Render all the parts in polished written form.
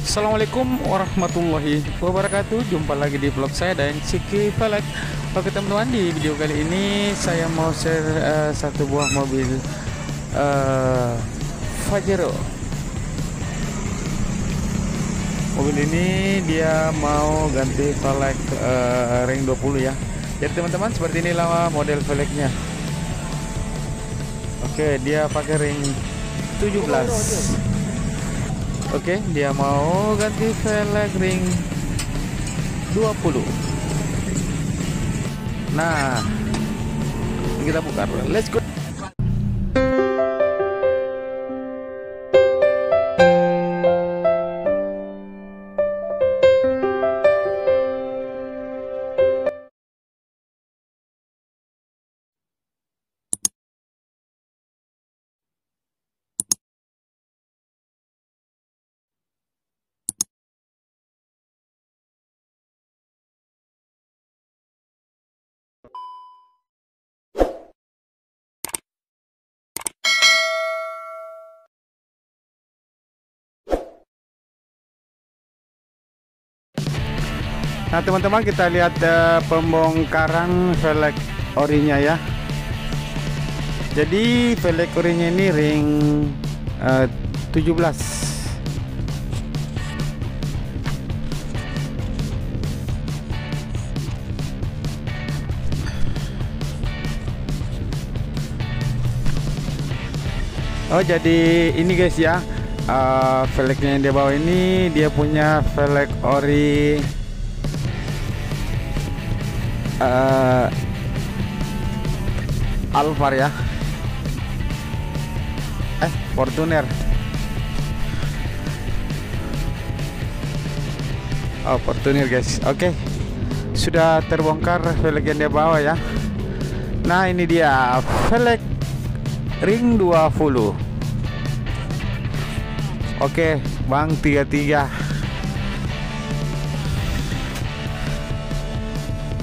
Assalamualaikum warahmatullahi wabarakatuh. Jumpa lagi di vlog saya dan Ciki Velg. Oke teman-teman, di video kali ini saya mau share satu buah mobil Pajero. Mobil ini dia mau ganti velg ring 20 ya. Jadi teman-teman, seperti inilah model velgnya. Oke, dia pakai ring 17. Oke, dia mau ganti velg ring 20. Nah, kita buka. Let's go. Nah teman-teman, kita lihat pembongkaran velg orinya ya. Jadi velg orinya ini ring 17. Oh, jadi ini guys ya, velgnya yang dia bawa ini dia punya velg ori Alphard ya, Fortuner. Oh, Fortuner guys. Oke, sudah terbongkar velg yang dia bawa ya. Nah, ini dia velg ring 20. Oke, Bang 33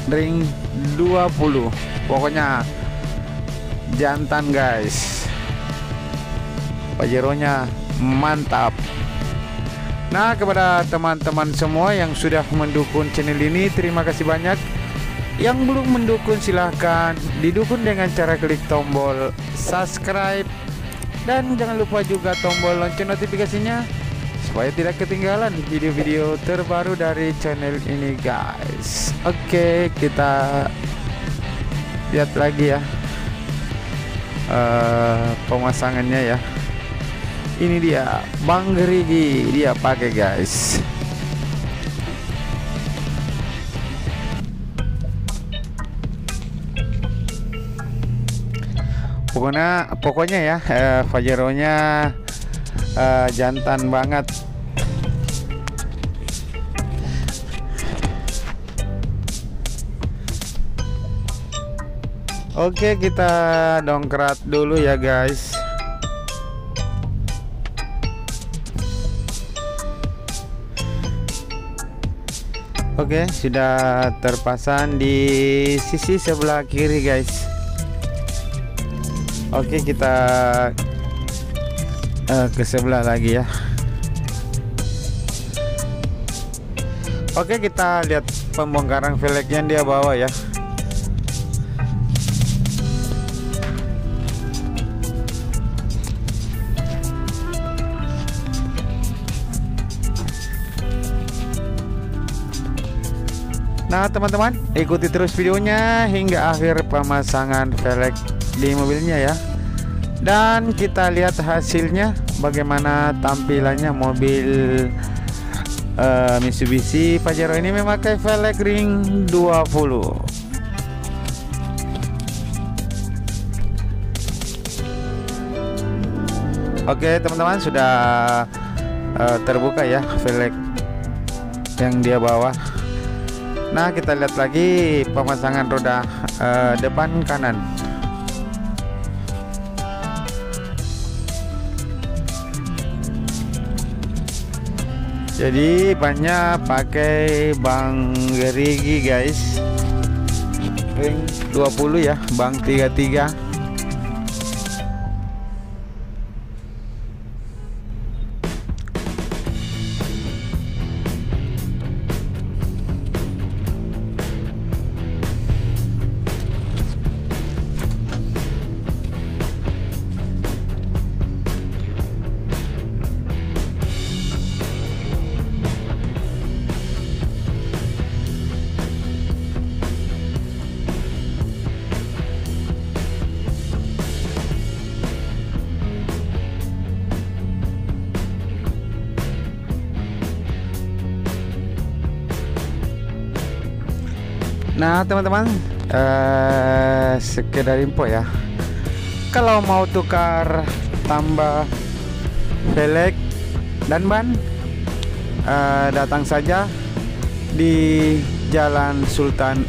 ring 20, pokoknya jantan guys. Pajero-nya mantap. Nah, kepada teman-teman semua yang sudah mendukung channel ini, terima kasih banyak. Yang belum mendukung silahkan didukung dengan cara klik tombol subscribe, dan jangan lupa juga tombol lonceng notifikasinya supaya tidak ketinggalan video-video terbaru dari channel ini guys. Oke, kita lihat lagi ya pemasangannya ya. Ini dia Bang Gerigi, dia pakai guys. Pokoknya ya, Pajero-nya jantan banget. Oke, kita dongkrak dulu ya guys. Oke, sudah terpasang di sisi sebelah kiri guys. Oke, kita ke sebelah lagi ya. Oke, kita lihat pembongkaran velg yang dia bawa ya. Nah teman-teman, ikuti terus videonya hingga akhir pemasangan velg di mobilnya ya. Dan kita lihat hasilnya, bagaimana tampilannya mobil Mitsubishi Pajero ini memakai velg ring 20. Oke teman-teman, sudah terbuka ya velg yang dia bawa. Nah, kita lihat lagi pemasangan roda depan kanan. Jadi banyak pakai Bang Gerigi guys, ring 20 ya, Bang 33. Nah teman-teman, sekedar info ya, kalau mau tukar tambah velg dan ban, datang saja di Jalan Sultan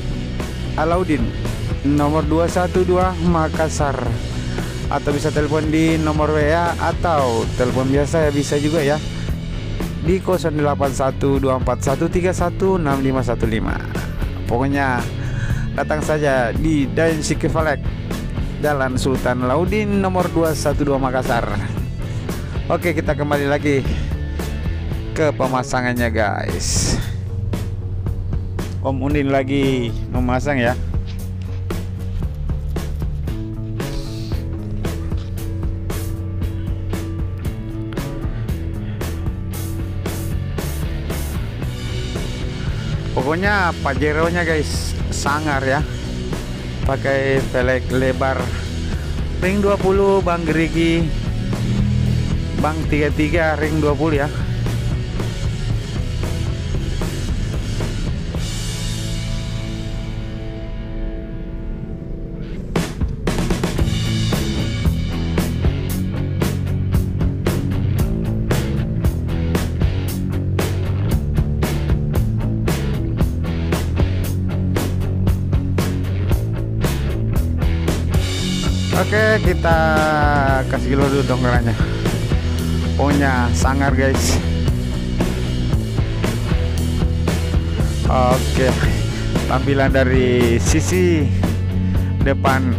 Alauddin nomor 212 Makassar, atau bisa telepon di nomor WA atau telepon biasa ya, bisa juga ya di 081241311515. Pokoknya datang saja di Dainsyike Velg Jalan Sultan Alauddin nomor 212 Makassar. Oke, kita kembali lagi ke pemasangannya guys. Om Undin lagi memasang ya. Pokoknya Pajero-nya guys sangar ya, pakai velg lebar ring 20 bang gerigi, bang 33 ring 20 ya. Oke, kita kasih dulu dongkrannya. Pokoknya sangar guys. Oke, tampilan dari sisi depan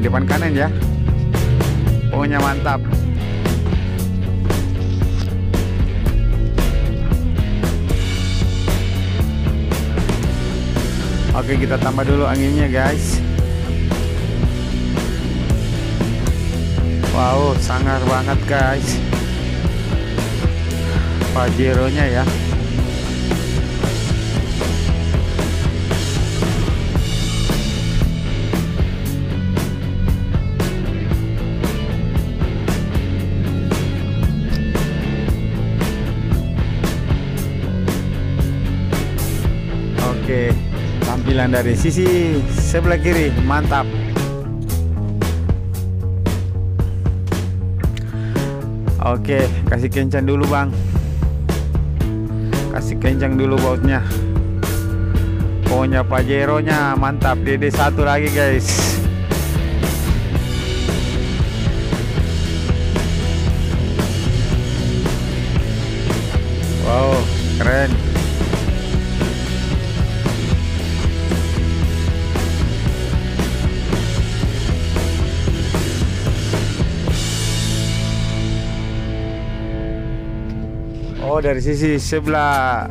depan kanan ya. Pokoknya mantap. Oke, kita tambah dulu anginnya guys. Wow, sangar banget guys Pajero-nya ya. Oke, tampilan dari sisi sebelah kiri mantap. Oke, kasih kencang dulu bang, kasih kencang dulu bautnya. Pokoknya Pajero-nya mantap. DD1 lagi guys. Wow, keren. Oh, dari sisi sebelah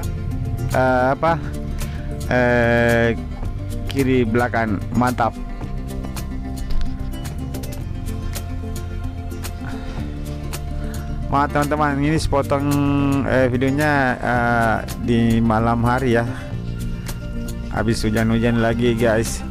kiri belakang mantap. Maaf teman-teman, ini sepotong videonya di malam hari ya, habis hujan-hujan lagi guys.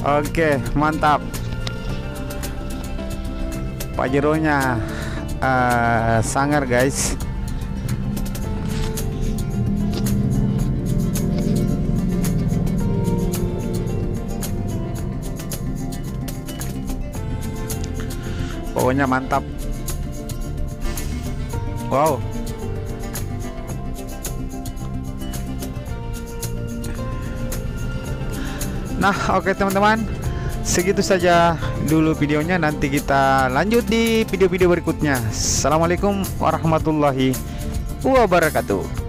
Oke, mantap. Pajero-nya sangar guys. Pokoknya mantap. Wow. Nah, oke teman-teman, segitu saja dulu videonya. Nanti kita lanjut di video-video berikutnya. Assalamualaikum warahmatullahi wabarakatuh.